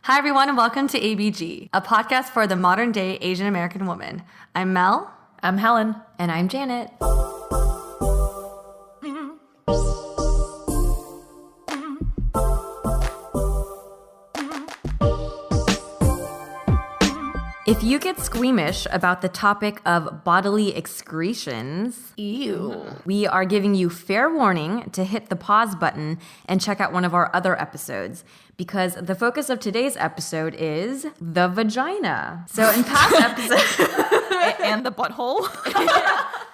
Hi, everyone, and welcome to ABG, a podcast for the modern-day Asian American woman. I'm Mel. I'm Helen. And I'm Janet. If you get squeamish about the topic of bodily excretions, we are giving you fair warning to hit the pause button and check out one of our other episodes, because the focus of today's episode is the vagina. So in past episodes... And the butthole.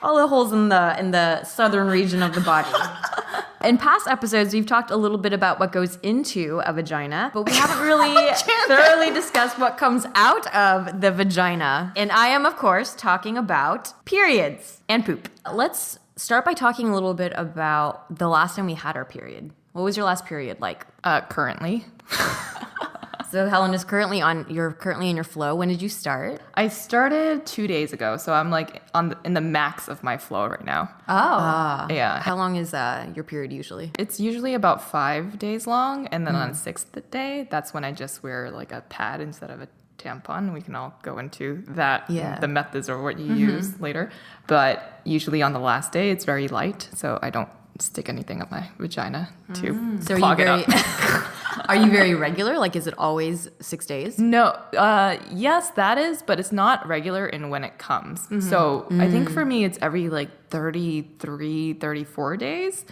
all the holes in the southern region of the body. In past episodes, we've talked a little bit about what goes into a vagina, but we haven't really thoroughly discussed what comes out of the vagina. And I am, of course, talking about periods and poop. Let's start by talking a little bit about the last time we had our period. What was your last period like? Currently. So Helen is currently in your flow. When did you start? I started 2 days ago, so I'm like in the max of my flow right now. Oh. Yeah. How long is your period usually? It's usually about 5 days long, and then on the 6th day, that's when I just wear like a pad instead of a tampon. We can all go into that, the methods or what you use later. But usually on the last day, it's very light, so I don't stick anything up my vagina to clog it up. Are you very regular? Like, is it always 6 days? No. Yes, that is, but it's not regular in when it comes. So I think for me, it's every like 33, 34 days.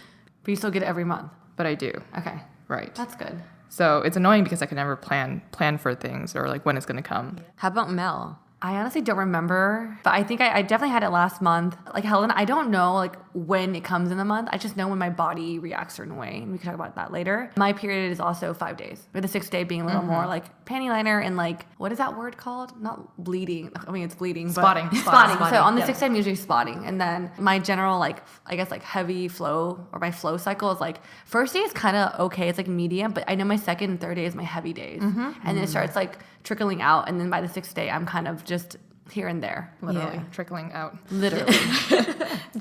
But you still get it every month. But I do. Okay. Right. That's good. So it's annoying because I can never plan for things or like when it's going to come. How about Mel? I honestly don't remember, but I think I definitely had it last month. Like Helen, I don't know like when it comes in the month. I just know when my body reacts a certain way, and we can talk about that later. My period is also 5 days, with the 6th day being a little more like panty liner and like, what is that word called? Not bleeding. I mean, it's bleeding. Spotting. But spotting. So on the 6th day, I'm usually spotting. And then my general like, I guess like heavy flow or my flow cycle is like, first day is kind of okay. It's like medium, but I know my second and third day is my heavy days. And then it starts like trickling out. And then by the 6th day, I'm kind of just here and there. Literally trickling out. Literally.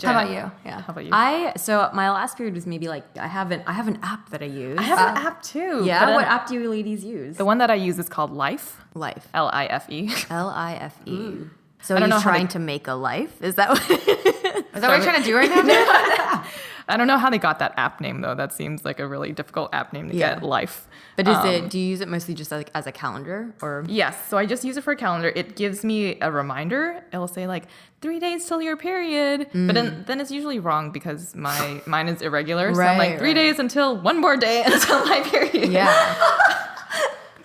How about you? Yeah. How about you? So my last period was maybe like, I have an app that I use. I have an app too. Yeah? What app do you ladies use? The one that I use is called Life. Life. L-I-F-E. L-I-F-E. So I don't are know you how trying to make a life? Is that what... Is that what you're trying to do right now? I don't know how they got that app name though. That seems like a really difficult app name to get, Life. But do you use it mostly just like as a calendar or? Yes. So I just use it for a calendar. It gives me a reminder. It'll say like 3 days till your period. But then it's usually wrong because mine is irregular. So I'm like 3 days until one more day until my period. Yeah.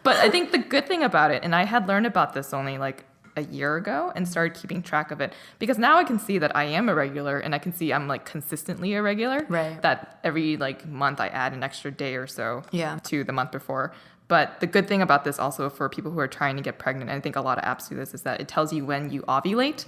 But I think the good thing about it, and I had learned about this only like a year ago and started keeping track of it, because now I can see that I am irregular and I can see I'm like consistently irregular. Right. That every like month I add an extra day or so to the month before. But the good thing about this also for people who are trying to get pregnant, and I think a lot of apps do this, is that it tells you when you ovulate,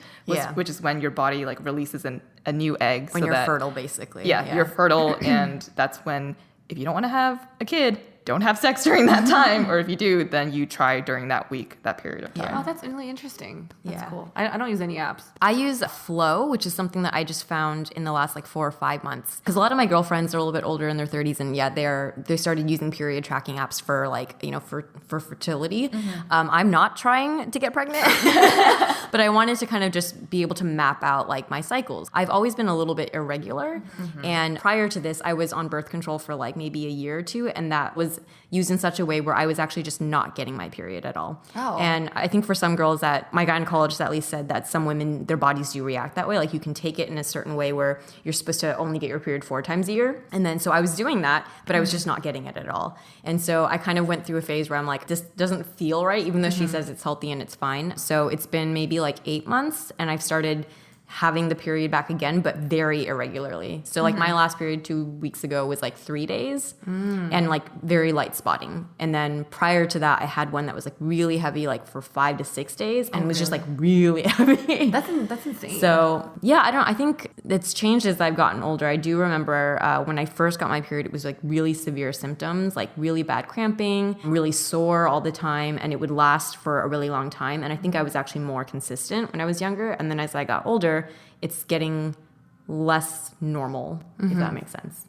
which is when your body like releases a new egg. When you're fertile, basically. Yeah, you're fertile, and that's when, if you don't want to have a kid, don't have sex during that time, or if you do, then you try during that period of time. Oh, that's really interesting. That's cool. I don't use any apps. I use Flow, which is something that I just found in the last like 4 or 5 months. Because a lot of my girlfriends are a little bit older in their 30s, and they started using period tracking apps for like, for fertility. I'm not trying to get pregnant, but I wanted to kind of just be able to map out like my cycles. I've always been a little bit irregular, and prior to this, I was on birth control for like maybe a year or two, and that was used in such a way where I was actually just not getting my period at all. Oh. And I think for some girls, that my gynecologist at least said that some women, their bodies do react that way. Like you can take it in a certain way where you're supposed to only get your period 4 times a year. And then so I was doing that, but I was just not getting it at all. And so I kind of went through a phase where I'm like, this doesn't feel right, even though she says it's healthy and it's fine. So it's been maybe like 8 months, and I've started having the period back again, but very irregularly. So like my last period 2 weeks ago was like 3 days and like very light spotting. And then prior to that, I had one that was like really heavy, like for 5 to 6 days, and was just like really heavy. That's insane. So yeah, I think it's changed as I've gotten older. I do remember when I first got my period, it was like really severe symptoms, like really bad cramping, really sore all the time, and it would last for a really long time. And I think I was actually more consistent when I was younger. And then as I got older, it's getting less normal, if that makes sense.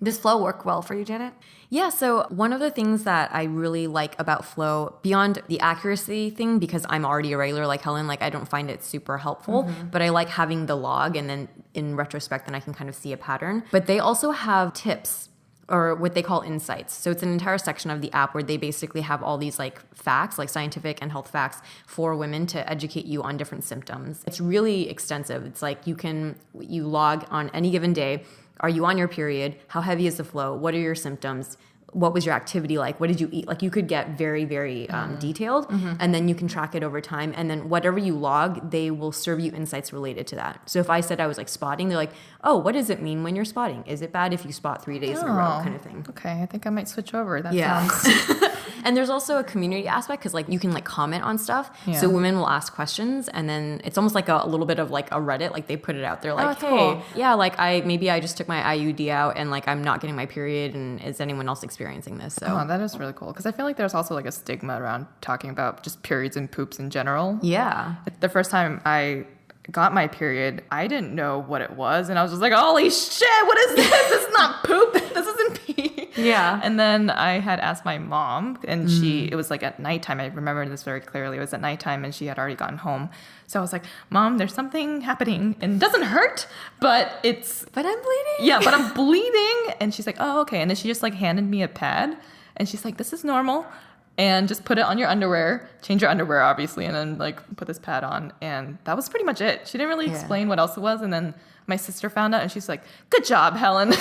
Does flow work well for you, Janet? Yeah, so one of the things that I really like about flow, beyond the accuracy thing, because I'm already a regular like Helen, like I don't find it super helpful, but I like having the log, and then in retrospect, then I can kind of see a pattern. But they also have tips, or what they call insights. So it's an entire section of the app where they basically have all these like facts, like scientific and health facts for women to educate you on different symptoms. It's really extensive. It's like you log on any given day. Are you on your period? How heavy is the flow? What are your symptoms? What was your activity like? What did you eat? Like you could get very, very detailed, and then you can track it over time. And then whatever you log, they will serve you insights related to that. So if I said I was like spotting, they're like, oh, what does it mean when you're spotting? Is it bad if you spot 3 days in a row, kind of thing? Okay, I think I might switch over. That Yeah. sounds... And there's also a community aspect because like you can like comment on stuff. Yeah. So women will ask questions, and then it's almost like a little bit of like a Reddit. Like they put it out there like, that's hey, cool. yeah, like I just took my IUD out and like I'm not getting my period, and is anyone else experiencing this? So Oh, that is really cool. Because I feel like there's also like a stigma around talking about just periods and poops in general. yeah. The first time I got my period, I didn't know what it was. And I was just like, holy shit, what is this? This is not poop. This isn't pee. Yeah. And then I had asked my mom, and it was like at nighttime. I remember this very clearly. It was at nighttime, and she had already gotten home. So I was like, Mom, there's something happening, and it doesn't hurt, but But I'm bleeding. yeah, but I'm bleeding. And she's like, oh, okay. And then she just like handed me a pad, and she's like, this is normal. And just put it on your underwear, change your underwear, obviously, and then like put this pad on. And that was pretty much it. She didn't really explain what else it was. And then my sister found out, and she's like, good job, Helen.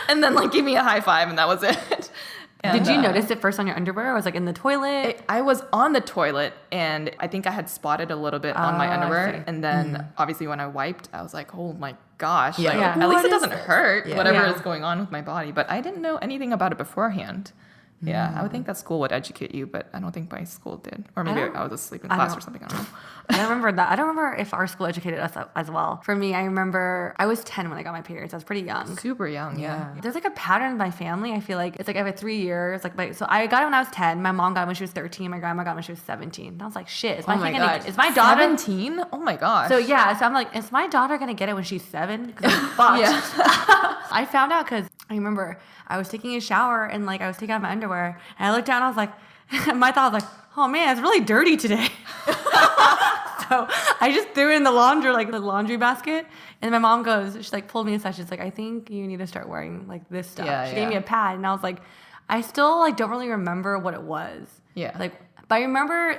And then like gave me a high five, and that was it. And, Did you notice it first on your underwear, or was it like in the toilet? I was on the toilet, and I think I had spotted a little bit on my I underwear. see. And then obviously when I wiped, I was like, oh my gosh. Yeah. Like, Yeah. at least What it is doesn't this? hurt, Yeah. whatever Yeah. is going on with my body. But I didn't know anything about it beforehand. Yeah, I would think that school would educate you, but I don't think my school did. Or maybe I was asleep in I class don't- or something. I don't know. I don't remember that. I don't remember if our school educated us as well. For me, I remember I was 10 when I got my periods. I was pretty young. Super young, yeah. There's like a pattern in my family. I feel like it's like every 3 years. So I got it when I was 10. My mom got it when she was 13. My grandma got it when she was 17. And I was like, shit, is my, my kid God. gonna, is my daughter 17? Oh my gosh. So yeah, so I'm like, is my daughter gonna get it when she's 7? Because I'm fucked. Yeah. I found out because I remember I was taking a shower and like I was taking out my underwear and I looked down and I was like, my thought was like, oh man, it's really dirty today. So I just threw it in the laundry basket. And my mom goes, she like pulled me aside. She's like, I think you need to start wearing like this stuff. Yeah, she gave me a pad and I was like, I still like don't really remember what it was. Yeah. Like, but I remember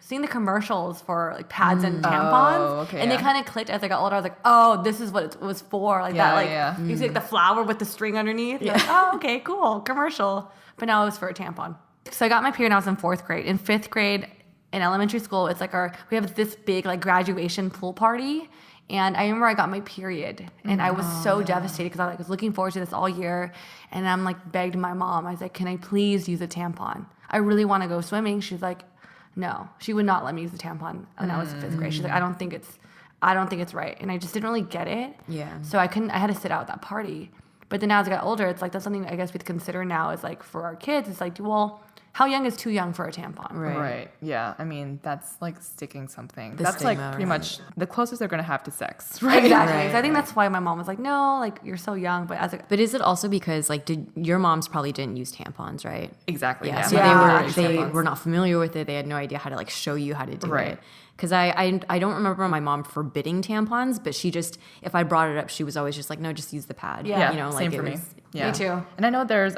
seeing the commercials for like pads and tampons. Oh, okay, and they yeah. kind of clicked as I got older. I was like, oh, this is what it was for. Like Yeah, that, like yeah. you see like the flower with the string underneath. You're like, oh, okay, cool, commercial. But now it was for a tampon. So I got my period when I was in 4th grade. In 5th grade, in elementary school, it's like we have this big like graduation pool party. And I remember I got my period and I was so devastated because I was looking forward to this all year. And I'm like begged my mom. I was like, can I please use a tampon? I really want to go swimming. She's like, no, she would not let me use a tampon when I was in 5th grade. She's like, I don't think it's right. And I just didn't really get it. Yeah. So I had to sit out that party. But then as I got older, it's like, that's something I guess we'd consider now is like for our kids, it's like, well, how young is too young for a tampon? Right. Yeah. I mean, that's like sticking something. The That's like stigma, pretty right. much the closest they're going to have to sex. Right. Exactly. Right, So I think that's why my mom was like, no, like you're so young. But is it also because like your moms probably didn't use tampons, right? Exactly. Yeah, Yeah. so Yeah. they Tampons. were not familiar with it. They had no idea how to like show you how to do Right. it. Because I don't remember my mom forbidding tampons, but she just, if I brought it up, she was always just like, no, just use the pad. Yeah. You know, Same like for it me. was- Yeah. Me too. And I know there's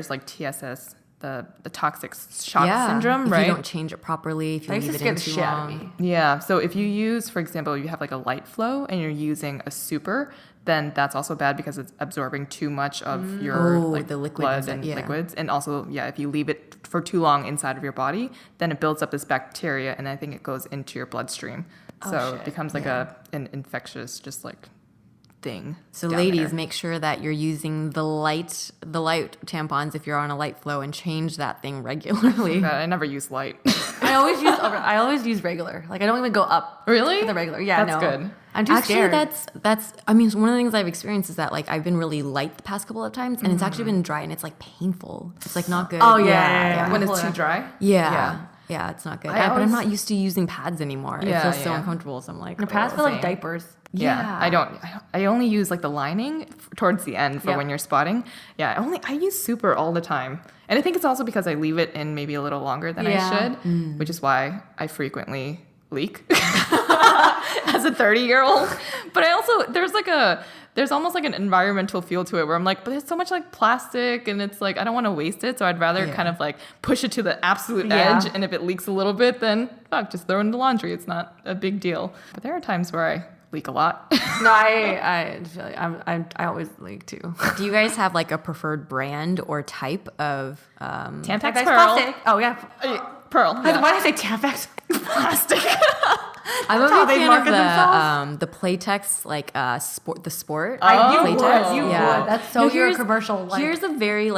like TSS, the toxic shock yeah. syndrome, if right? you don't change it properly, if you That used leave to it in scare the too shit out of long. me. Yeah. So if you use, for example, you have like a light flow and you're using a super, then that's also bad because it's absorbing too much of your Oh, like the liquid blood inside, and yeah. liquids. And also, yeah, if you leave it for too long inside of your body, then it builds up this bacteria and I think it goes into your bloodstream. So it becomes like an infectious, just like thing. So down ladies, there. make sure that you're using the light tampons if you're on a light flow and change that thing regularly. God, I never use light. I always use regular. Like I don't even go up. Really? To the regular. Yeah, That's no. good. I'm too Actually, scared. that's. I mean, one of the things I've experienced is that like I've been really light the past couple of times, and it's actually been dry, and it's like painful. It's like not good. Oh, yeah. When it's too dry? Yeah, it's not good. I But I'm always- not used to using pads anymore. Yeah, it feels so yeah. uncomfortable. So I'm like, the pads oh. feel like same. diapers. Yeah. I only use like the lining towards the end for Yep. when you're spotting. Yeah, I use super all the time. And I think it's also because I leave it in maybe a little longer than I should, which is why I frequently leak as a 30-year-old. But I also, there's almost like an environmental feel to it where I'm like, but there's so much like plastic and it's like, I don't want to waste it. So I'd rather kind of like push it to the absolute edge. And if it leaks a little bit, then fuck, just throw it in the laundry. It's not a big deal. But there are times where I leak a lot. No, I feel like I always leak too. Do you guys have like a preferred brand or type of Tampax Tampax Pearl. plastic. Oh yeah. Pearl. Yeah. Why did I say Tampax plastic? I'm a how big they fan market of the Playtex, like the sport. You Playtex. would. You would. That's so your commercial. Like, here's a very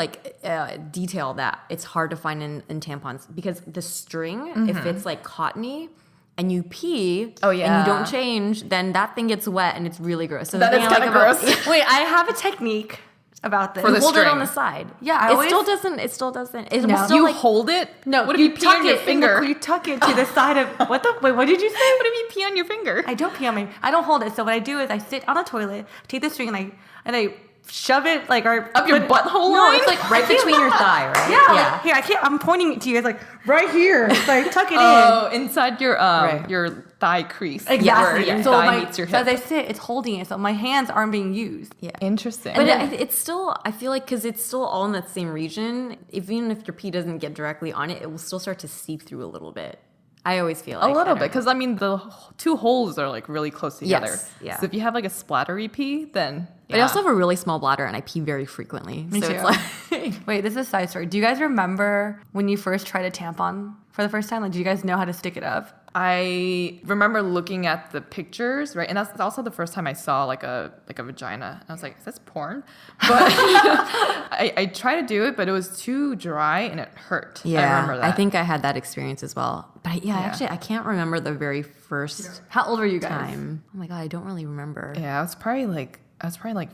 detail that it's hard to find in tampons because the string, if it's like cottony and you pee and you don't change, then that thing gets wet and it's really gross. So That is kind of gross. wait, I have a technique about this. For the hold it string. on the side. Yeah, It still doesn't. It still doesn't. It No. will still You like hold it? No, What if you pee on your finger? You tuck it to the side of what the wait? What did you say? What if you pee on your finger? I don't pee on my. I don't hold it. So what I do is I sit on a toilet, take the string, and I shove it like Up your butthole No, line? it's like right between your thigh, right? Yeah, like, here I can't. I'm pointing it to you. It's like right here. So I tuck it Oh, inside your Right. your thigh crease. in. Exactly. Where your So thigh meets your so hip. as I sit, it's holding it. So my hands aren't being used. Yeah. Interesting. But it's still, I feel like, because it's still all in that same region, even if your pee doesn't get directly on it, it will still start to seep through a little bit. I always feel like. a I little don't bit, know. because I mean the two holes are like really close together. Yes, yeah. So if you have like a splattery pee, then But I also have a really small bladder and I pee very frequently. Me so too. it's like. Wait, this is a side story. Do you guys remember when you first tried a tampon for the first time? Like, do you guys know how to stick it up? I remember looking at the pictures, right? And that's also the first time I saw like a vagina. And I was like, is this porn? But I tried to do it, but it was too dry and it hurt. Yeah, I remember that. I think I had that experience as well. But actually, I can't remember the very first How old were you guys? time. Oh my God, I don't really remember. Yeah, I was probably like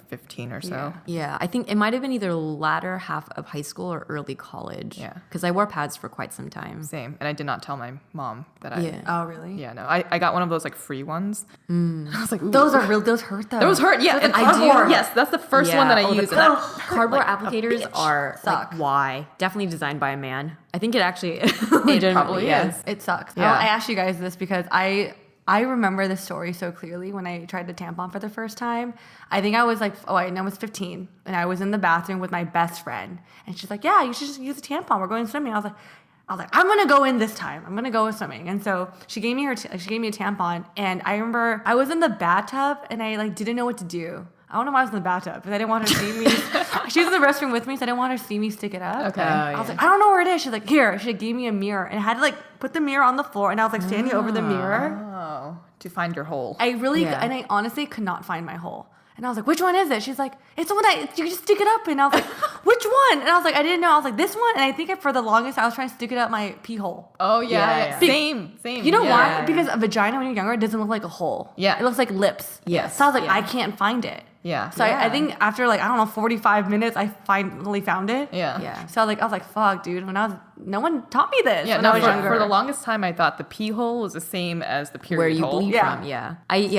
15 or so. Yeah, I think it might have been either latter half of high school or early college. Yeah. Because I wore pads for quite some time. Same. And I did not tell my mom that I. Yeah. Oh, really? Yeah, no. I got one of those like free ones. I was like, ooh. Those are real. Those hurt though. Those hurt, yeah. And I cardboard. do. Yes, that's the first one that I use. And that hurt Cardboard like a applicators bitch. are Suck. like why? Definitely designed by a man. I think it actually It probably is. It sucks. Yeah. I asked you guys this because I remember this story so clearly when I tried the tampon for the first time. I think I was like, I was 15, and I was in the bathroom with my best friend, and she's like, "Yeah, you should just use a tampon. We're going swimming." I was like, "I'm gonna go in this time. I'm gonna go swimming." And so she gave me a tampon, and I remember I was in the bathtub, and I like didn't know what to do. I don't know why I was in the bathtub because I didn't want her to see me. She was in the restroom with me, so I didn't want her to see me stick it up. Okay. I was like, I don't know where it is. She's like, here. She gave me a mirror, and I had to like put the mirror on the floor, and I was like standing over the mirror. Oh, to find your hole. And I honestly could not find my hole. And I was like, which one is it? She's like, it's the one that you just stick it up in. And I was like, which one? And I was like, I didn't know. I was like, this one? And I think for the longest, I was trying to stick it up my pee hole. Oh, yeah. Yeah. Same. You know yeah. why? Because a vagina when you're younger, it doesn't look like a hole. Yeah. It looks like lips. Yes. So I was like, Yeah. I can't find it. Yeah. So I think after 45 minutes, I finally found it. Yeah. Yeah. So I was like, fuck, dude. No one taught me this Yeah, when I was for, younger. for the longest time, I thought the pee hole was the same as the period where you hole. bleed Yeah. from. Yeah.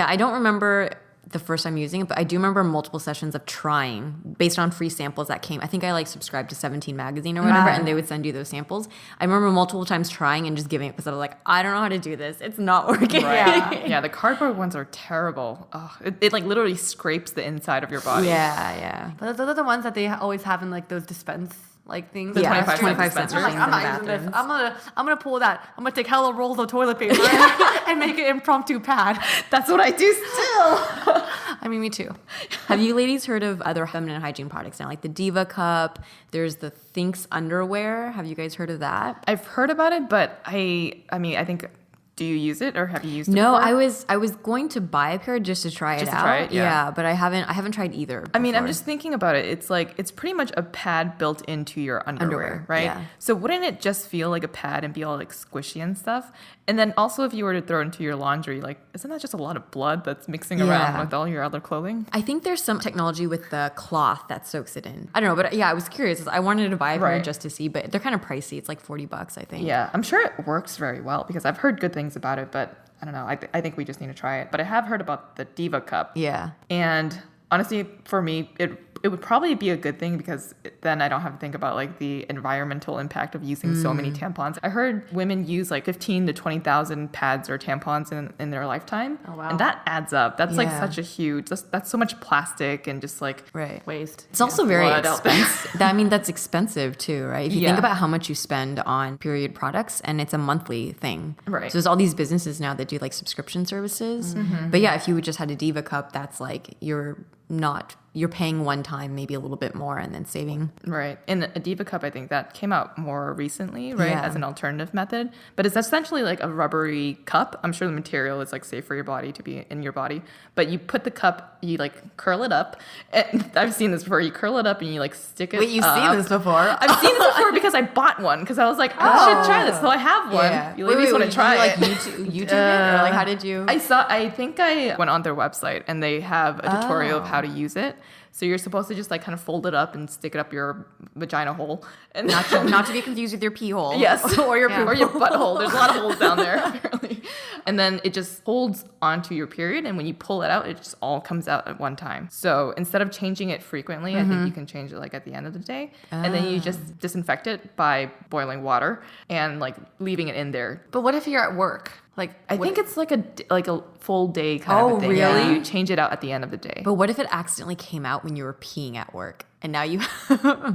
I don't remember the first time using it, but I do remember multiple sessions of trying based on free samples that came. I think I subscribed to 17 magazine or whatever, and they would send you those samples. I remember multiple times trying and just giving up because I was like, I don't know how to do this. It's not working. Right. Yeah, the cardboard ones are terrible. Oh, it literally scrapes the inside of your body. Yeah. But those are the ones that they always have in those dispense things. The Yeah, 25 25 cent cent I'm like, machines I'm not in using this. bathrooms. I'm gonna pull that. I'm gonna take hella rolls of toilet paper and make an impromptu pad. That's what I do still. I mean, me too. Have you ladies heard of other feminine hygiene products now? Like the Diva Cup, there's the Thinx underwear. Have you guys heard of that? I've heard about it, but I think, do you use it or have you used it No, before? I was going to buy a pair just to try it Just out. to try it, yeah. But I haven't tried either. I mean, I'm before. just thinking about it. It's pretty much a pad built into your underwear, right? yeah. So wouldn't it just feel like a pad and be all squishy and stuff? And then also if you were to throw it into your laundry, isn't that just a lot of blood that's mixing around Yeah. with all your other clothing? I think there's some technology with the cloth that soaks it in. I don't know, but yeah, I was curious. I wanted to buy a pair Right. just to see, but they're kind of pricey. It's like $40, I think. Yeah, I'm sure it works very well because I've heard good things things about it, but I don't know. I think we just need to try it. But I have heard about the Diva Cup. Yeah. And honestly, for me, it would probably be a good thing because then I don't have to think about like the environmental impact of using so many tampons. I heard women use like 15 to 20,000 pads or tampons in their lifetime. Oh, wow. And that adds up. That's like Yeah. such a huge, that's so much plastic and just like Waste. It's also very blood out there. expensive. I mean, that's expensive too, right? If you Yeah. think about how much you spend on period products, and it's a monthly thing. Right. So there's all these businesses now that do like subscription services. But yeah, if you just had a Diva Cup, that's like you're paying one time, maybe a little bit more, and then saving. Right. And a Diva Cup, I think that came out more recently, right? Yeah. As an alternative method. But it's essentially like a rubbery cup. I'm sure the material is like safe for your body to be in your body. But you put the cup, you like curl it up. And I've seen this before. You curl it up and you like stick it Wait, you've up. seen this before? I've seen this before because I bought one. Because I was like, I should try this. So I have one. Yeah. You ladies want to try like it. YouTube it? Or like how did you? I think I went on their website and they have a tutorial of how to use it. So you're supposed to just like kind of fold it up and stick it up your vagina hole. And not to be confused with your pee hole. Yes, or your or poop your hole. butthole. There's a lot of holes down there, apparently. And then it just holds onto your period, and when you pull it out, it just all comes out at one time. So instead of changing it frequently, I think you can change it like at the end of the day, and then you just disinfect it by boiling water and like leaving it in there. But what if you're at work? Like, I think it's like a full day kind of a thing. really? Yeah. You change it out at the end of the day. But what if it accidentally came out when you were peeing at work, and now you?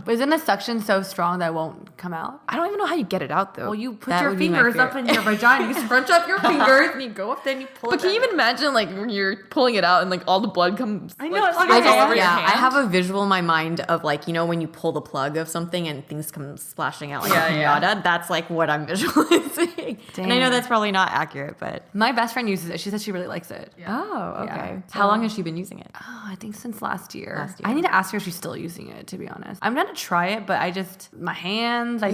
Isn't the suction so strong that it won't come out? I don't even know how you get it out though. Well, you put That your would be my fingers fear. up in your vagina. You scrunch up your fingers and you go up there and you pull it. But can you even imagine like when you're pulling it out and like all the blood comes? I know, like, it's like spills a all hand. over your I hand? have a visual in my mind of like, you know, when you pull the plug of something and things come splashing out like Yeah, a yeah. pinata. That's like what I'm visualizing. And I know Damn. that's probably not accurate, but My best friend uses it. She said she really likes it. oh, okay. Yeah. How long has she been using it? Oh, I think since last year. Last year. I need to ask her if she's still using it, to be honest. I'm going to try it, but my hands, I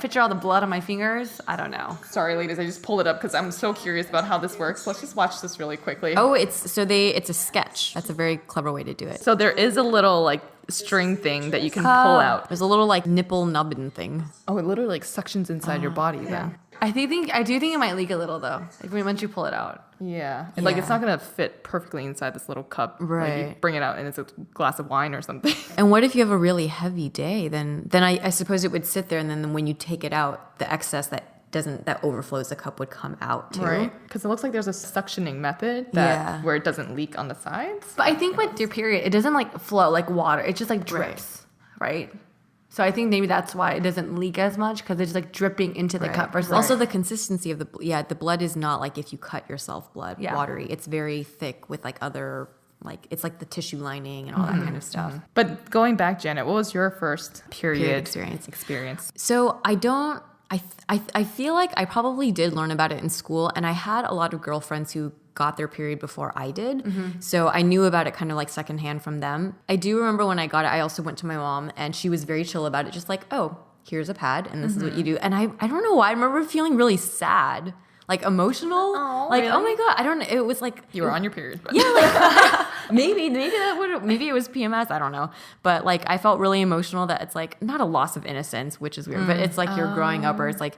picture all the blood on my fingers. I don't know. Sorry, ladies, I just pulled it up because I'm so curious about how this works. Let's just watch this really quickly. Oh, it's a sketch. That's a very clever way to do it. So there is a little like string thing that you can pull out. There's a little like nipple nubbin thing. Oh, it literally like suctions inside your body then. I do think it might leak a little though. Like once you pull it out. Yeah. And like it's Yeah. not gonna fit perfectly inside this little cup. Like, you Right. bring it out and it's a glass of wine or something. And what if you have a really heavy day? Then I suppose it would sit there, and then when you take it out, the excess that overflows the cup would come out too. Right. Because it looks like there's a suctioning method Yeah. where it doesn't leak on the sides. But I think with your period, it doesn't like flow like water. It just like drips, right? So I think maybe that's why it doesn't leak as much because it's like dripping into the cup versus Also, the consistency of the blood is not like if you cut yourself Yeah. watery. It's very thick with like other like it's like the tissue lining and all that kind of stuff. But going back, Janet, what was your first period experience. So I feel like I probably did learn about it in school, and I had a lot of girlfriends who got their period before I did. So I knew about it kind of like secondhand from them. I do remember when I got it, I also went to my mom and she was very chill about it, just like, oh, here's a pad and this is what you do. And I don't know why, I remember feeling really sad, like emotional. Like, really? oh my God, I don't know. It was like, You were on your period. But. maybe maybe it was PMS, I don't know, but like I felt really emotional that it's like not a loss of innocence, which is weird, but it's like you're growing up, or it's like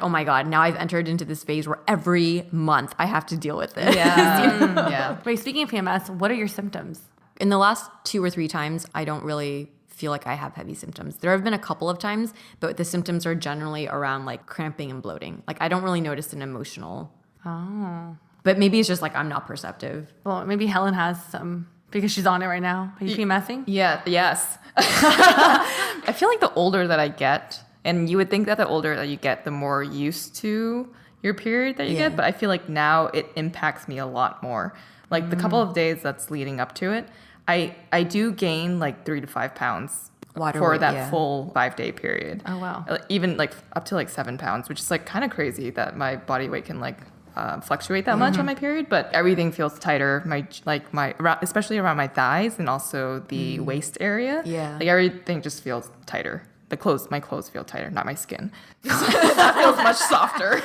oh my God, now I've entered into this phase where every month I have to deal with this. Yeah. Yeah. Wait, speaking of PMS, what are your symptoms? In the last 2 or 3 times, I don't really feel like I have heavy symptoms. There have been a couple of times, but the symptoms are generally around like cramping and bloating. Like I don't really notice an emotional. Oh. But maybe it's just like I'm not perceptive. Well, maybe Helen has some because she's on it right now. Are you PMSing? Yeah, yes. I feel like the older that I get, and you would think that the older that you get, the more used to your period that you get, but I feel like now it impacts me a lot more. Like the couple of days that's leading up to it, I do gain like 3 to 5 pounds Water for weight, that yeah. full 5-day period. Oh, wow. Even like up to like 7 pounds, which is like kind of crazy that my body weight can like fluctuate that much on my period, but everything feels tighter. Especially around my thighs and also the waist area. Yeah. Like everything just feels tighter. My clothes feel tighter, not my skin. That feels much softer.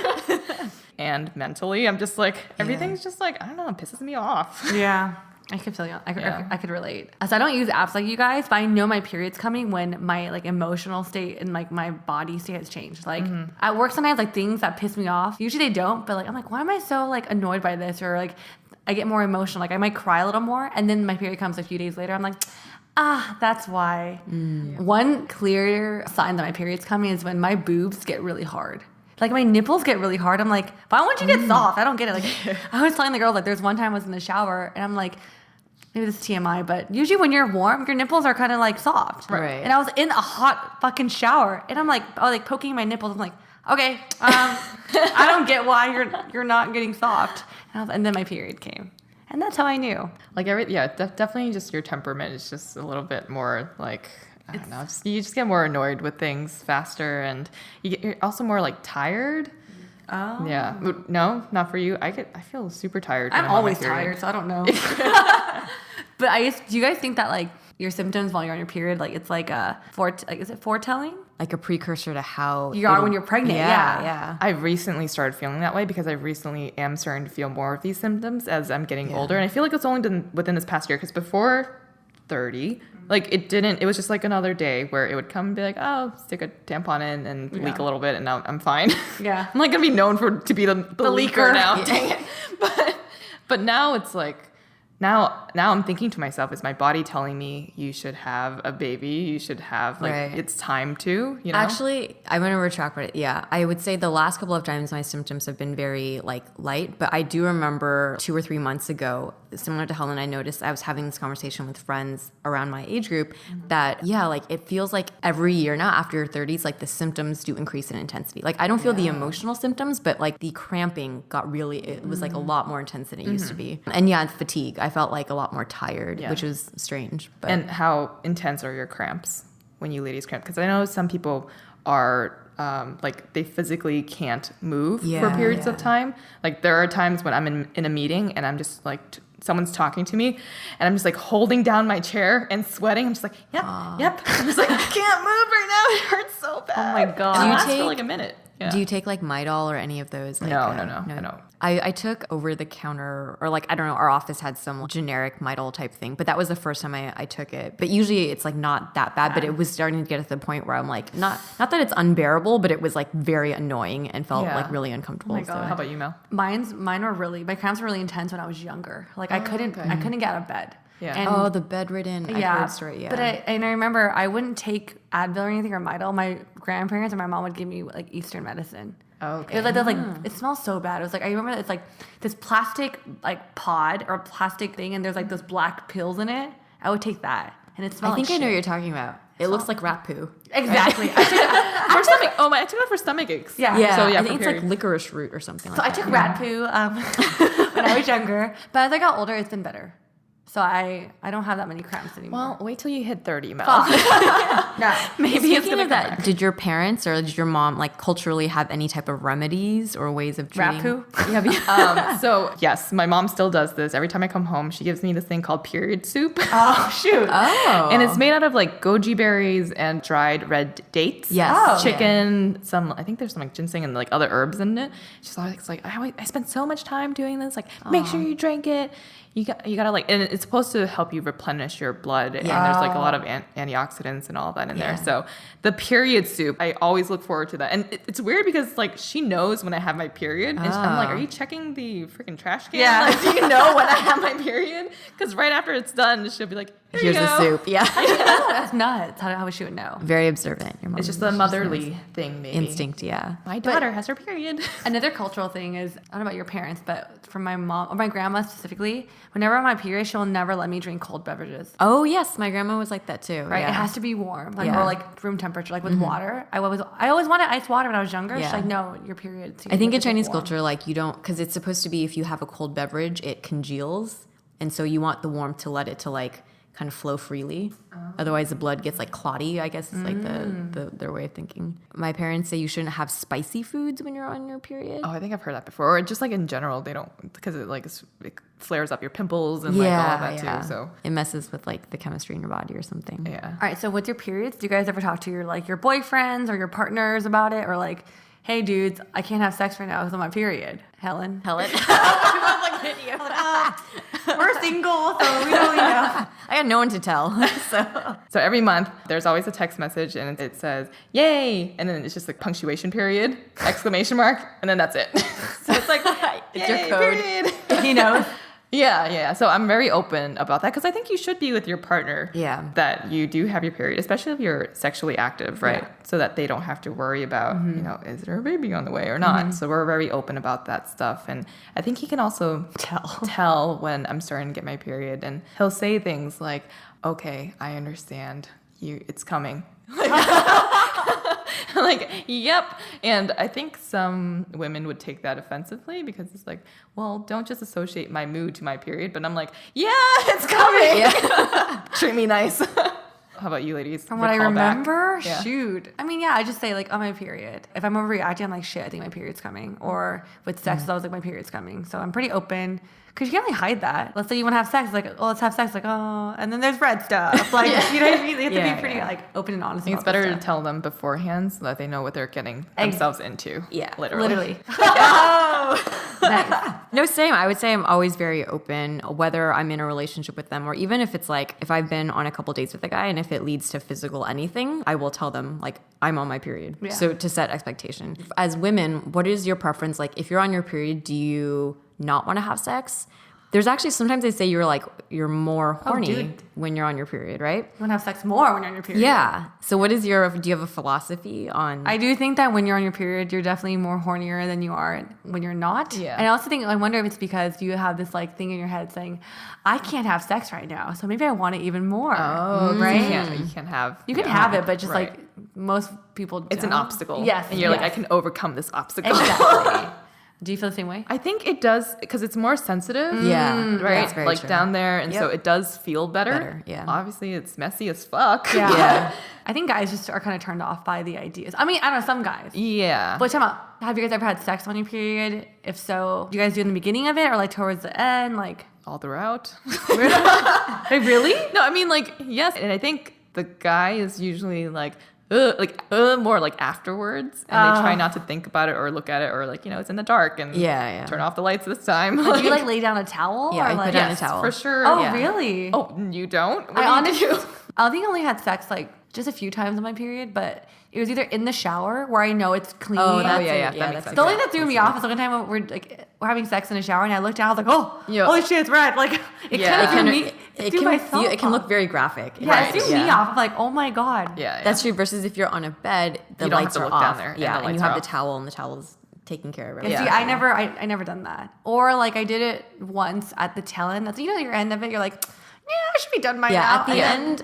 And mentally, I'm just like, everything's just like, I don't know, it pisses me off. Yeah. I could feel you. Yeah. I could relate. So I don't use apps like you guys, but I know my period's coming when my like emotional state and like my body state has changed. Like at work sometimes like things that piss me off, usually they don't, but like I'm like, why am I so like annoyed by this? Or like I get more emotional. Like I might cry a little more, and then my period comes a few days later. I'm like, that's why. One clear sign that my period's coming is when my boobs get really hard. Like my nipples get really hard. I'm like, why won't you get soft? I don't get it. Like I was telling the girls, like there's one time I was in the shower and I'm like, maybe this is TMI, but usually when you're warm, your nipples are kind of like soft. Right. And I was in a hot fucking shower and I was like poking my nipples. I'm like, okay, I don't get why you're not getting soft. And then my period came. And that's how I knew. Like definitely just your temperament is just a little bit more like, I don't know, you just get more annoyed with things faster, and you're also more like tired. Oh. Yeah. No, not for you. I feel super tired. I'm always tired, so I don't know. But do you guys think that like your symptoms while you're on your period, like it's like is it foretelling? Like a precursor to how you are when you're pregnant. Yeah. I've recently started feeling that way because I recently am starting to feel more of these symptoms as I'm getting older. And I feel like it's only been within this past year, because before 30, like it was just like another day where it would come and be like, oh, stick a tampon in and leak a little bit and now I'm fine. Yeah. I'm like going to be known to be the leaker now. Yeah. Dang it. But now it's like, Now I'm thinking to myself, is my body telling me you should have a baby? You should have, like, Right. it's time to, you know? Actually, I'm going to retract it. Yeah. I would say the last couple of times my symptoms have been very like light, but I do remember 2 or 3 months ago, similar to Helen, I noticed I was having this conversation with friends around my age group that, like it feels like every year now after your 30s, like the symptoms do increase in intensity. Like I don't feel the emotional symptoms, but like the cramping it was like a lot more intense than it used to be. And fatigue. I felt like a lot more tired, which was strange. But And how intense are your cramps when you ladies cramp? Because I know some people are like they physically can't move for periods of time. Like there are times when I'm in a meeting and I'm just like someone's talking to me and I'm just like holding down my chair and sweating. I'm just like, yep. I'm just like, I can't move right now. It hurts so bad. Oh my God. And it Do you lasts for take- like a minute. Yeah. do you take like Midol or any of those? Like, No, no. I took over the counter, or like, I don't know, our office had some generic Midol type thing, but that was the first time I took it. But usually it's like not that bad, but it was starting to get to the point where I'm like, not that it's unbearable, but it was like very annoying and felt like really uncomfortable. Oh my God. How about you, Mel? My cramps were really intense when I was younger. Like I couldn't get out of bed. Yeah. And the bedridden. I've heard story. But I remember I wouldn't take Advil or anything or Midol. My grandparents and my mom would give me like Eastern medicine. Oh, okay. It was like it smells so bad. It was like I remember it's like this plastic like pod or plastic thing, and there's like those black pills in it. I would take that, and it smelled. I think like I know shit. what you're talking about. It looks like rat poo. Exactly. I took it for stomach aches. Yeah. Yeah, So, yeah, I think for it's like period. licorice root or something So like I that. took rat poo when I was younger, but as I got older, it's been better. So I don't have that many cramps anymore. Well, wait till you hit 30, Mel. No. Maybe it's Speaking gonna of that, did your parents or did your mom like culturally have any type of remedies or ways of treating? Rat poo? So yes, my mom still does this. Every time I come home, she gives me this thing called period soup. Oh shoot. Oh. And it's made out of like goji berries and dried red dates. Yes. Oh. Chicken, I think there's some like ginseng and like other herbs in it. She's always like, I spent so much time doing this. Like, make sure you drink it. You gotta like, and it's supposed to help you replenish your blood. And there's like a lot of antioxidants and all that in there. So the period soup, I always look forward to that. And it's weird because like she knows when I have my period. And I'm like, are you checking the freaking trash can? Yeah. Like, do you know when I have my period? Because right after it's done, she'll be like, Here's the soup. Yeah. That's nuts. How she would know? Very observant. Your mom. It's just the motherly thing, maybe. instinct. Yeah. My daughter has her period. Another cultural thing is, I don't know about your parents, but for my mom, or my grandma specifically, whenever I'm on my period, she'll never let me drink cold beverages. Oh yes, my grandma was like that too. Right? Yeah. It has to be warm, like Yeah. or like room temperature, like with water. I always wanted ice water when I was younger. She's Yeah. like, no, your period. I think in Chinese culture, like you don't, because it's supposed to be if you have a cold beverage, it congeals, and so you want the warmth to let it to like kind of flow freely. Otherwise, the blood gets like clotty. I guess is like their way of thinking. My parents say you shouldn't have spicy foods when you're on your period. Oh, I think I've heard that before. Or just like in general, they don't, because it flares up your pimples and like all of that too. So it messes with like the chemistry in your body or something. yeah. All right. So with your periods, do you guys ever talk to your boyfriends or your partners about it, or like, hey dudes, I can't have sex right now because I'm on my period. Helen. Helen. We're single, so we don't, I got no one to tell. So every month there's always a text message and it says, yay. And then it's just like punctuation period, exclamation mark. And then that's it. So it's like, It's your yay, code. period. He knows. Yeah. So I'm very open about that because I think you should be with your partner. Yeah. That you do have your period, especially if you're sexually active, right? Yeah. So that they don't have to worry about, is there a baby on the way or not? So we're very open about that stuff. And I think he can also tell when I'm starting to get my period. And he'll say things like, okay, I understand it's coming. Like, yep. And I think some women would take that offensively because it's like, well, don't just associate my mood to my period. But I'm like, yeah, it's coming. Yeah. Treat me nice. How about you ladies? From what I Recall back? remember, Yeah. shoot. I mean, yeah, I just say like on my period. If I'm overreacting, I'm like, shit, I think my period's coming. Or with sex, I was like, my period's coming. So I'm pretty open. Because you can't really hide that. Let's say you want to have sex, like, oh, let's have sex, like, oh, and then there's red stuff. Like, you know what I mean? They have to be pretty, like, open and honest I think it's about this better to stuff. tell them beforehand so that they know what they're getting themselves into. Yeah, Literally. Nice. No, same. I would say I'm always very open, whether I'm in a relationship with them or even if it's like, if I've been on a couple dates with a guy and if it leads to physical anything, I will tell them, like, I'm on my period. Yeah. So to set expectation. As women, what is your preference? Like, if you're on your period, do you not want to have sex? There's actually sometimes they say you're more horny when you're on your period, right? You want to have sex more when you're on your period. Yeah. So do you have a philosophy on? I do think that when you're on your period, you're definitely more hornier than you are when you're not. Yeah. And I also I wonder if it's because you have this like thing in your head saying, I can't have sex right now, so maybe I want it even more. Oh, right. You can't have. You can have it, but just like most people it's an don't. obstacle. Yes. And you're like, I can overcome this obstacle. Exactly. Do you feel the same way? I think it does because it's more sensitive. Yeah. Right? That's very like true. down there. And so it does feel better. Yeah. Obviously, it's messy as fuck. Yeah. Yeah. I think guys just are kind of turned off by the ideas. I mean, I don't know, some guys. Yeah. But have you guys ever had sex on your period? If so, do you guys do it in the beginning of it or like towards the end? Like, all throughout. Hey, really? No, I mean, like, yes. And I think the guy is usually like, more like afterwards. And they try not to think about it or look at it or like, it's in the dark and Yeah. turn off the lights this time. Do you like lay down a towel? Yeah, or I like, put down a Yes, towel. for sure. Oh, Yeah. really? Oh, you don't? What I do you honestly, do? I think I only had sex like just a few times on my period, but it was either in the shower where I know it's clean. Oh, that's yeah, it. yeah, that Yeah, makes that's The only it. thing that threw me off is like one time we're having sex in a shower and I looked down, I was like, oh, Yeah. holy shit, it's red. Like it Yeah. kind of threw me. It can look very graphic. Yeah, it threw me off. I'm like, oh my god. Yeah. That's true. Versus if you're on a bed, the You don't lights have to are look down off. there, and Yeah, the and lights you are have off. the towel, and the towel's taking care of it. Yeah. See, I never done that. Or like I did it once at the tail end. That's your end of it. You're like, yeah, I should be done by now.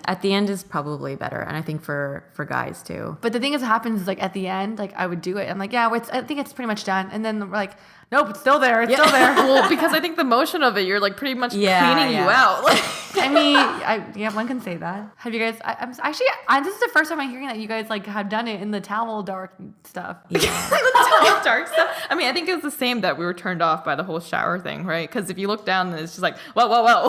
At the end is probably better, and I think for guys too. But the thing is, what happens is like at the end, like I would do it. I'm like, yeah, I think it's pretty much done. And then we're like, nope, it's still there. It's still there. Well, because I think the motion of it, you're like pretty much cleaning you out. I mean, one can say that. Have you guys? I'm actually. This is the first time I'm hearing that you guys like have done it in the towel dark stuff. The dark stuff. I mean, I think it was the same that we were turned off by the whole shower thing, right? Because if you look down, and it's just like, whoa.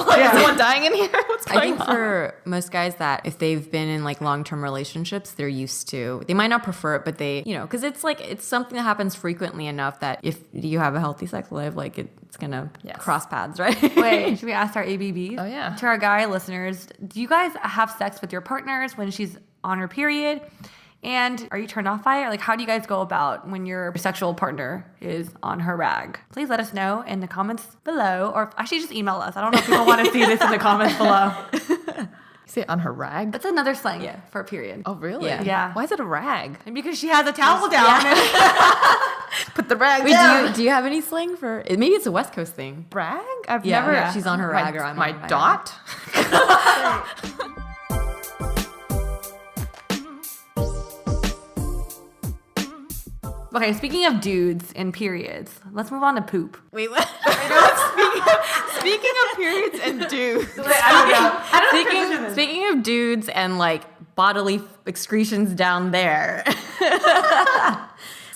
Like, is someone dying in here? What's going I think on? for most guys that if they've been in like long-term relationships, they're used to. They might not prefer it, but they, because it's something that happens frequently enough that if you have a healthy sex life, like it's gonna cross paths, right? Wait, should we ask our ABBs? Oh, yeah. To our guy listeners, do you guys have sex with your partners when she's on her period? And are you turned off by it? Or like, how do you guys go about when your sexual partner is on her rag? Please let us know in the comments below, or actually just email us. I don't know if people want to see this in the comments below. You say on her rag? That's another slang for a period. Oh, really? Yeah. Why is it a rag? And because she has a towel down. Put the rag Wait, down. do you have any slang for? Maybe it's a West Coast thing. Rag? I've Yeah, never. yeah. She's on her rag or I'm my on my dot. Okay, speaking of dudes and periods, let's move on to poop. Wait, what? Speaking of periods and dudes. Speaking of dudes and like bodily excretions down there.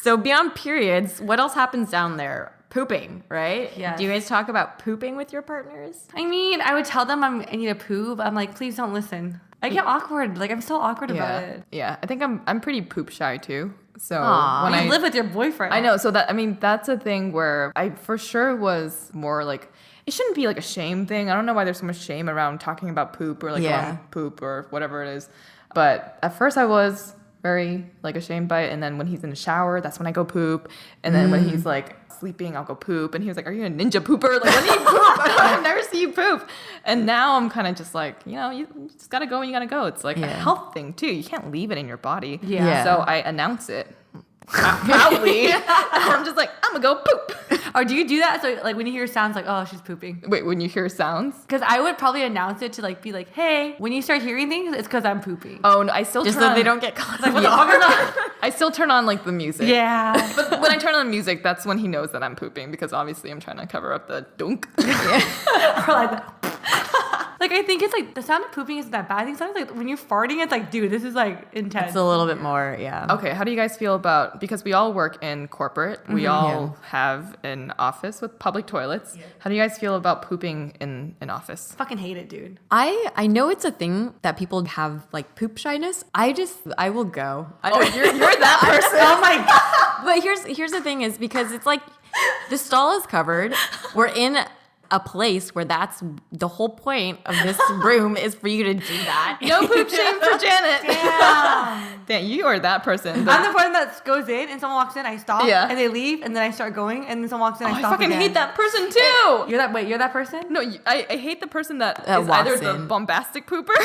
So beyond periods, what else happens down there? Pooping, right? Yes. Do you guys talk about pooping with your partners? I mean, I would tell them I need to poo, but I'm like, please don't listen. I get awkward. Like, I'm so awkward about it. Yeah, I think I'm pretty poop shy too. So Aw. when You live with your boyfriend. I know. So that's a thing where I for sure was more like, it shouldn't be like a shame thing. I don't know why there's so much shame around talking about poop or like going poop or whatever it is. But at first I was very like ashamed by it. And then when he's in the shower, that's when I go poop. And then when he's like sleeping, I'll go poop. And he was like, "Are you a ninja pooper? Like, when do you poop? I've never seen you poop." And now I'm kind of just like, you just gotta go when you gotta go. It's like a health thing too. You can't leave it in your body. Yeah. So I announce it proudly. I'm just like, I'm gonna go poop. Or do you do that? So like when you hear sounds like, oh, she's pooping. Wait, when you hear sounds? Because I would probably announce it to like be like, hey, when you start hearing things, it's because I'm pooping. Oh no, I still Just turn so on, they don't get caught. Like, what the fuck is that? I still turn on like the music. Yeah. But when I turn on the music, that's when he knows that I'm pooping, because obviously I'm trying to cover up the dunk. Or like, like I think it's like the sound of pooping isn't that bad. I think sometimes like when you're farting, it's like, dude, this is like intense. It's a little bit more, Okay, how do you guys feel about, because we all work in corporate, we all have an office with public toilets. Yeah. How do you guys feel about pooping in an office? Fucking hate it, dude. I know it's a thing that people have like poop shyness. I will go. You're that person. Oh my god. But here's the thing is, because it's like the stall is covered. We're in a place where that's the whole point of this room is for you to do that. No poop shame for Janet. Damn. Damn, you are that person. I'm the person that goes in and someone walks in, I stop, Yeah. and they leave, and then I start going, and then someone walks in, I I stop fucking again. hate that person too. You're that person? No, I hate the person that is walks either the in. bombastic pooper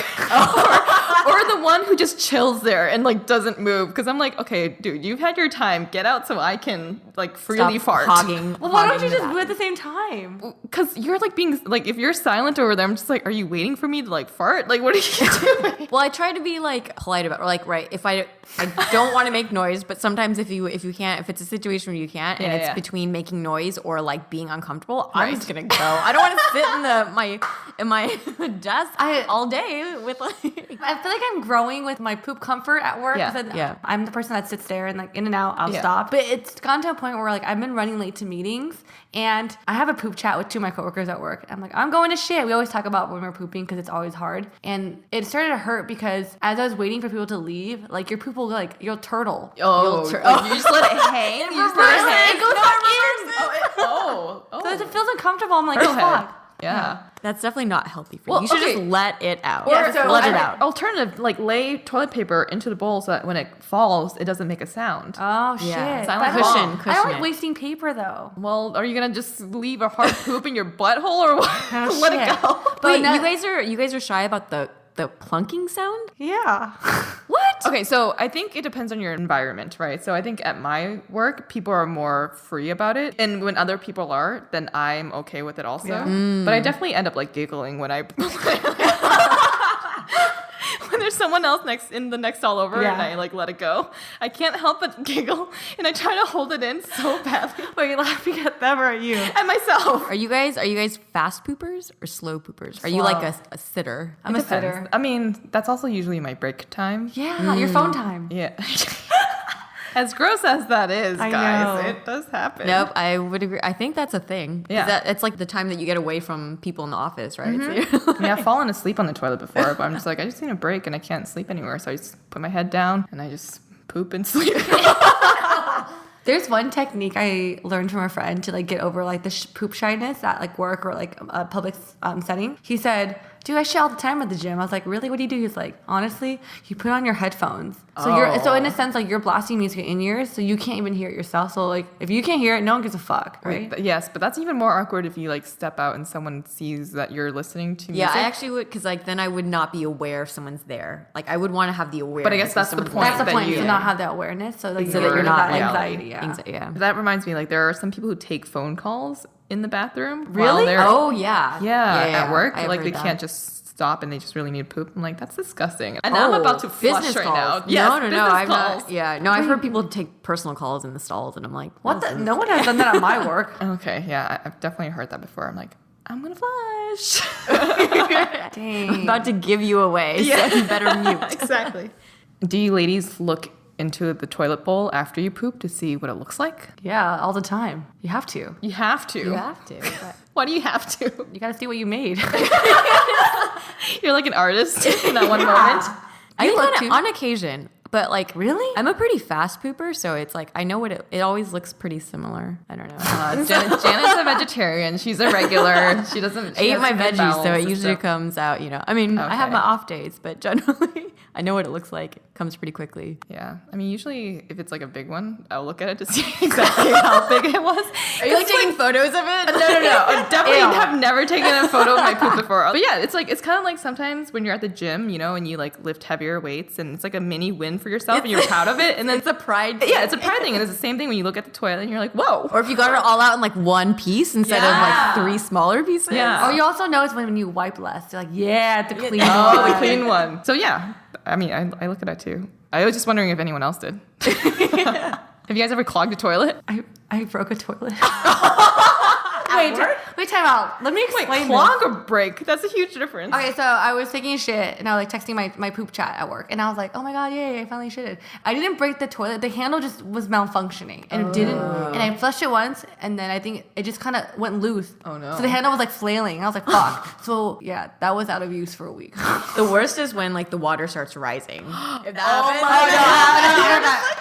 or the one who just chills there and like doesn't move. Because I'm like, okay, dude, you've had your time. Get out so I can like freely fart. Hogging. Well, why don't hogging you just the do it at the same time? Because you're like being like, if you're silent over there, I'm just like, are you waiting for me to like fart? Like, what are you doing? Well, I try to be like polite about, or like, right, if I don't want to make noise, but sometimes if you can't, if it's a situation where you can't, and it's between making noise or like being uncomfortable, I'm just gonna go. I don't want to sit in my desk all day with like. I feel like I'm growing with my poop comfort at work. Yeah. 'Cause Yeah. I'm the person that sits there and like in and out, I'll Yeah. stop. But it's gone to a point where like I've been running late to meetings, and I have a poop chat with two of my coworkers at work. I'm like, I'm going to shit. We always talk about when we're pooping because it's always hard. And it started to hurt because as I was waiting for people to leave, like your poop will like, you'll turtle. Oh, like, you just let it hang. You just let it hang. It goes back in. Oh. So it feels uncomfortable. I'm like, Go oh, ahead. fuck. Yeah. That's definitely not healthy for you. Well, You should okay. just let it out. Yeah, so let it I- out. Alternative, like lay toilet paper into the bowl so that when it falls, it doesn't make a sound. Oh, shit. Yeah. Silent But bomb. I Cushion don't like it. wasting paper though. Well, are you gonna just leave a hard poop in your butthole or what? Oh, Let it shit. go. But Wait, no- you guys are shy about the plunking sound? Yeah. What? Okay, so I think it depends on your environment, right? So I think at my work, people are more free about it. And when other people are, then I'm okay with it also. Yeah. But I definitely end up like giggling when I when there's someone else in the next stall over and I like let it go. I can't help but giggle and I try to hold it in so badly. Wait, you're laughing at them or at you? At myself. Are you guys fast poopers or slow poopers? Are you like a sitter? I'm a sitter. I mean, that's also usually my break time. Yeah, your phone time. Yeah. As gross as that is, I guys, know. it does happen. Nope, I would agree. I think that's a thing. 'Cause Yeah. it's like the time that you get away from people in the office, right? Mm-hmm. So Yeah, I've fallen asleep on the toilet before, but I'm just like, I just need a break and I can't sleep anywhere. So I just put my head down and I just poop and sleep. There's one technique I learned from a friend to like get over like the poop shyness at like work or like a public setting. He said, "Dude, I shit all the time at the gym." I was like, "Really? What do you do?" He's like, "Honestly, you put on your headphones. So in a sense like you're blasting music in yours, so you can't even hear it yourself. So like if you can't hear it, no one gives a fuck, right?" Yes, but that's even more awkward if you like step out and someone sees that you're listening to music. yeah, I actually would, because like then I would not be aware if someone's there. Like I would want to have the awareness. But I guess if that's the someone's point. That's the that point, you- to not have that awareness, so like so that you're not that like, anxiety. Yeah. Yeah. That reminds me, like there are some people who take phone calls in the bathroom. Really? While they're, Oh yeah. yeah, at work. I've Like heard they that. can't just stop and they just really need to poop. I'm like, that's disgusting. And I'm about to flush business right calls. now. Yes, no, business I've calls. not. Yeah, no, I've heard people take personal calls in the stalls, and I'm like, What the? No one has done that at my work. Okay, yeah, I've definitely heard that before. I'm like, I'm gonna flush. Dang. I'm about to give you away, so you better mute. Exactly. Do you ladies look into the toilet bowl after you poop to see what it looks like? Yeah, all the time. You have to. You have to. You have to. But Why do you have to? You got to see what you made. You're like an artist in that one moment. I You look think too. on occasion, But like, Really? I'm a pretty fast pooper, so it's like I know what it always looks pretty similar. I don't know. Janet's a vegetarian. She's a regular. She doesn't. I She eat has my some good veggies, bowel so it usually system. comes out. I mean, I have Okay. my off days, but generally, I know what it looks like. It comes pretty quickly. Yeah, I mean, usually if it's like a big one, I'll look at it to see exactly how big it was. Are you like taking photos of it? No. I definitely have never taken a photo of my poop before. But yeah, it's kind of like sometimes when you're at the gym, and you like lift heavier weights, and it's like a mini win for yourself, and you're proud of it. And then It's a pride. yeah, it's a pride thing, and it's the same thing when you look at the toilet and you're like, whoa. Or if you got it all out in like one piece instead of like 3 smaller pieces. Yeah. Or you also notice when you wipe less. You're like, yeah, the clean Oh, one. the clean one. So yeah, I mean, I look at that too. I was just wondering if anyone else did. Have you guys ever clogged a toilet? I broke a toilet. Wait, Wait, time out. Let me Wait, explain this. clog or break? That's a huge difference. Okay, so I was taking a shit and I was like texting my poop chat at work, and I was like, oh my god, yay, I finally shitted. I didn't break the toilet. The handle just was malfunctioning and it didn't. And I flushed it once, and then I think it just kind of went loose. Oh, no. So the handle was like flailing. I was like, fuck. So yeah, that was out of use for a week. The worst is when like the water starts rising. If that happens,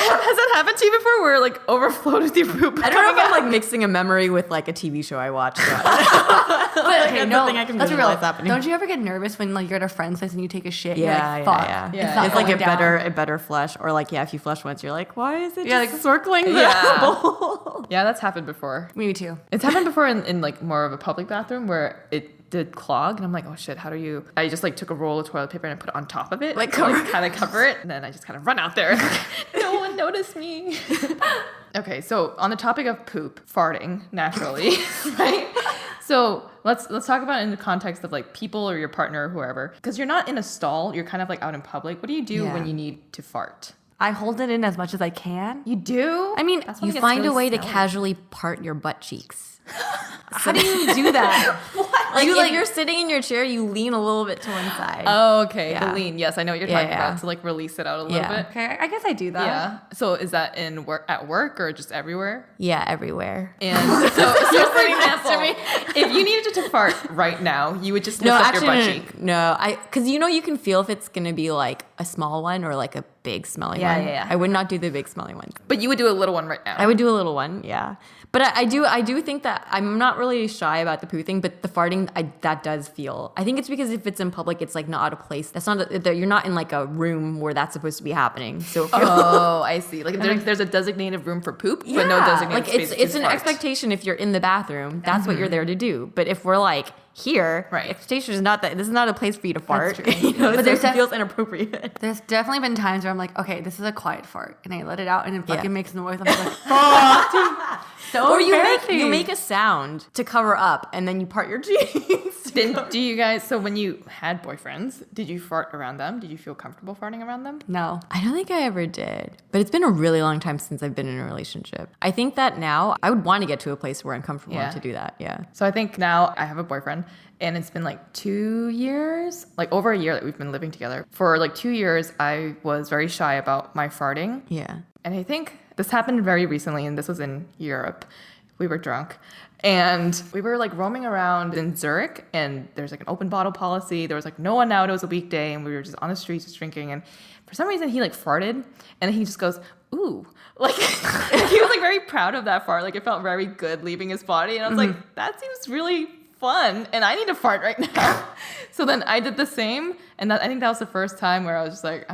Has that happened to you before where like overflowed with your poop? I don't know if I'm like mixing a memory with like a TV show I watched. But okay, that's no, the thing I can let's be visualize real. happening. Don't you ever get nervous when like you're at a friend's place and you take a shit? And Yeah, you're like, fuck. Yeah. not It's like going down. a better flush, or like if you flush once, you're like, why is it Yeah, just like- circling the Yeah. bowl? Yeah, that's happened before. Me too. It's happened before in like more of a public bathroom where it did clog, and I'm like, oh shit, how do you? I just like took a roll of toilet paper and I put it on top of it, Like, to, kind of cover it, and then I just kind of run out there. No one noticed me. Okay, so on the topic of poop, farting naturally, right? So let's talk about it in the context of like people or your partner or whoever, because you're not in a stall, you're kind of like out in public. What do you do Yeah. when you need to fart? I hold it in as much as I can. You do? I mean, That's when You it gets find really a way to smelly. casually part your butt cheeks. how do you do that? Like You, if like- you're sitting in your chair, you lean a little bit to one side. Oh, okay. Yeah. The lean. Yes, I know what you're Yeah, talking yeah. about. To like release it out a little Yeah. bit. Okay, I guess I do that. Yeah. So is that at work or just everywhere? Yeah, everywhere. And so for example, if you needed to fart right now, you would just lift up your butt cheek. No, because you can feel if it's gonna be like a small one or like a big smelly Yeah, one. yeah, yeah. I would not do the big smelly one. But you would do a little one right now. I would do a little one, yeah. But I do think that I'm not really shy about the poo thing, but the farting, that does feel. I think it's because if it's in public, it's like not a place. That's not. You're not in like a room where that's supposed to be happening. So it feels, Oh, I see. Like there's a designated room for poop, but no designated like space it's to an fart. expectation if you're in the bathroom, that's what you're there to do. But if we're like here, Right. expectation is not that. This is not a place for you to fart. true. But But there's there's feels inappropriate. There's definitely been times where I'm like, okay, this is a quiet fart, and I let it out, and it fucking Yeah. makes noise. I'm just like, fuck. So Or you embarrassing. make a sound to cover up, and then you part your cheeks. Then do you guys? So when you had boyfriends, did you fart around them? Did you feel comfortable farting around them? No. I don't think I ever did, but it's been a really long time since I've been in a relationship. I think that now I would want to get to a place where I'm comfortable Yeah. to do that. Yeah. So I think now I have a boyfriend, and it's been like 2 years, like over a year that we've been living together. For like 2 years, I was very shy about my farting. Yeah. And I think this happened very recently, and this was in Europe. We were drunk, and we were like roaming around in Zurich, and there's like an open bottle policy. There was like no one out. It was a weekday, and we were just on the streets just drinking. And for some reason, he like farted, and he just goes, ooh. Like, he was like very proud of that fart. Like, it felt very good leaving his body. And I was like, that seems really fun, and I need to fart right now. So then I did the same, and I think that was the first time where I was just like,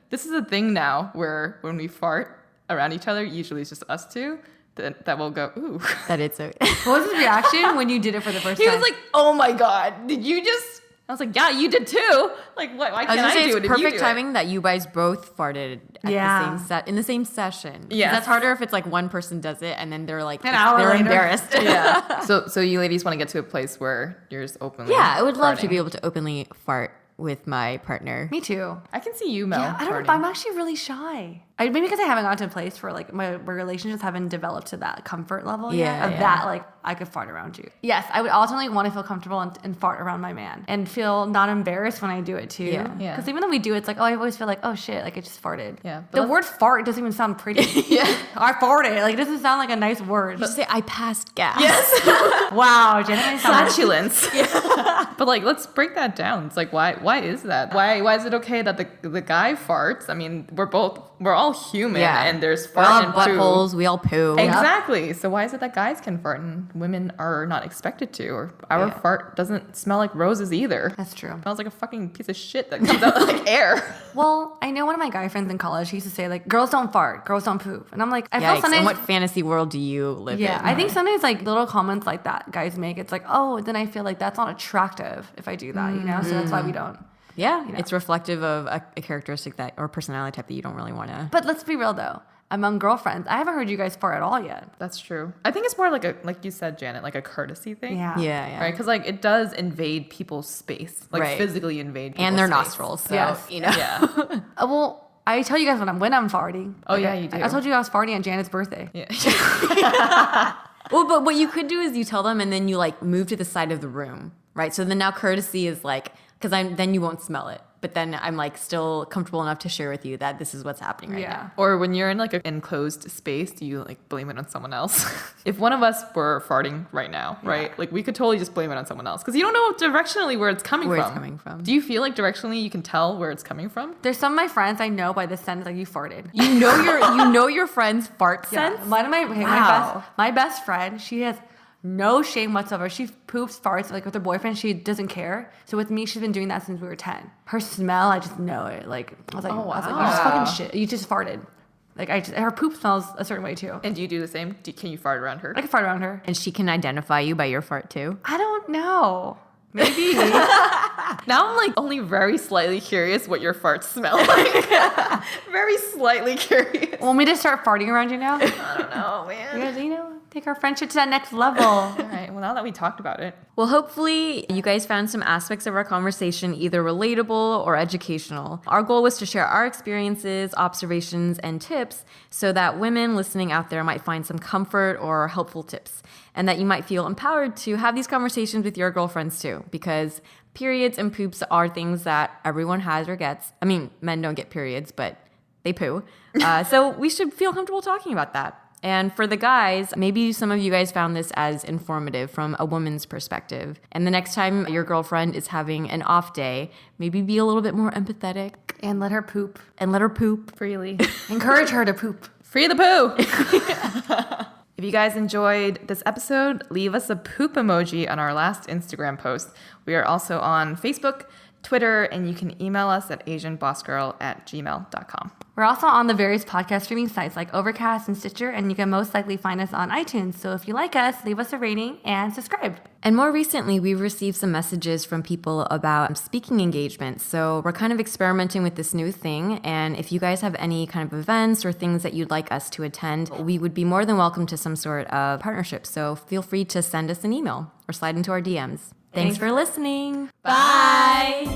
this is a thing now where when we fart around each other, usually it's just us two, that will go, ooh. That it's a. What was his reaction when you did it for the first He time? was like, oh my God, did you just? I was like, yeah, you did too. Like, why I was can't gonna I say do it's it if you do perfect it? timing that you guys both farted at Yeah. the same in the same session. 'Cause Yes. that's harder if it's like one person does it and then they're like An hour they're later. embarrassed. Yeah. So you ladies want to get to a place where you're just openly Yeah, I would love to farting. be able to openly fart with my partner. Me too. I can see you, Mel. Yeah, I don't know, farting. but I'm actually really shy. maybe because I haven't gotten to a place where like my relationships haven't developed to that comfort level Yeah, yet. Of yeah. that, like I could fart around you. Yes, I would ultimately want to feel comfortable and fart around my man and feel not embarrassed when I do it too. Yeah. Yeah. Because even though we do it, it's like, oh, I always feel like, oh shit, like I just farted. Yeah, but The word fart doesn't even sound pretty. Yeah. I farted. Like it doesn't sound like a nice word. Just say, I passed gas. Yes. Wow, Jennifer. Flatulence. But like, let's break that down. It's like, why is that? Why is it okay that the guy farts? I mean, we're all human, and there's We fart all and have poo. buttholes. We all poo. Exactly. So why is it that guys can fart and women are not expected to? Or our fart doesn't smell like roses either. That's true. It smells like a fucking piece of shit that comes out like air. Well, I know one of my guy friends in college, he used to say like, girls don't fart, girls don't poop. And I'm like, I feel Yikes. sometimes... In what fantasy world do you live in? Yeah, I think sometimes like little comments like that guys make, it's like, oh, then I feel like that's not attractive if I do that, you know? So that's why we don't. Yeah, You know. it's reflective of a characteristic that or personality type that you don't really want to. But let's be real though. Among girlfriends, I haven't heard you guys fart at all yet. That's true. I think it's more like you said, Janet, like a courtesy thing. Yeah. Right? Because like it does invade people's space, like Right. physically invade people's And their space. nostrils. So, Yes. you know. Yeah. Well, I tell you guys when I'm farting. Oh, yeah, you do. I told you I was farting on Janet's birthday. Yeah. Well, but what you could do is you tell them and then you like move to the side of the room, right? So then now courtesy is like, because then you won't smell it. But then I'm like still comfortable enough to share with you that this is what's happening right now. Or when you're in like an enclosed space, do you like blame it on someone else? If one of us were farting right now, right? Like we could totally just blame it on someone else because you don't know directionally where it's coming Where from. it's coming from. Do you feel like directionally you can tell where it's coming from? There's some of my friends I know by the sense like you farted. You know your friend's fart sense? One of Wow. my best friend, she has no shame whatsoever. She poops, farts, like with her boyfriend, she doesn't care. So with me, she's been doing that since we were 10. Her smell, I just know it. Like I was like, Oh, you just wow. fucking shit. You just farted. Like her poop smells a certain way too. And do you do the same? Can you fart around her? I can fart around her. And she can identify you by your fart too? I don't know. Maybe. Now I'm like only very slightly curious what your farts smell like. Very slightly curious. Want me to start farting around you now? I don't know, man. Yeah, you know, take our friendship to that next level. All right. Well, now that we talked about it, Well, hopefully you guys found some aspects of our conversation either relatable or educational. Our goal was to share our experiences, observations, and tips so that women listening out there might find some comfort or helpful tips, and that you might feel empowered to have these conversations with your girlfriends too, because periods and poops are things that everyone has or gets. I mean, men don't get periods, but they poo. So we should feel comfortable talking about that. And for the guys, maybe some of you guys found this as informative from a woman's perspective. And the next time your girlfriend is having an off day, maybe be a little bit more empathetic And let her poop. and let her poop. freely. Encourage her to poop. Free the poo! If you guys enjoyed this episode, leave us a poop emoji on our last Instagram post. We are also on Facebook, Twitter, and you can email us at asianbossgirl@gmail.com. We're also on the various podcast streaming sites like Overcast and Stitcher, and you can most likely find us on iTunes. So if you like us, leave us a rating and subscribe. And more recently, we've received some messages from people about speaking engagements. So we're kind of experimenting with this new thing. And if you guys have any kind of events or things that you'd like us to attend, we would be more than welcome to some sort of partnership. So feel free to send us an email or slide into our DMs. Thanks for listening. Bye.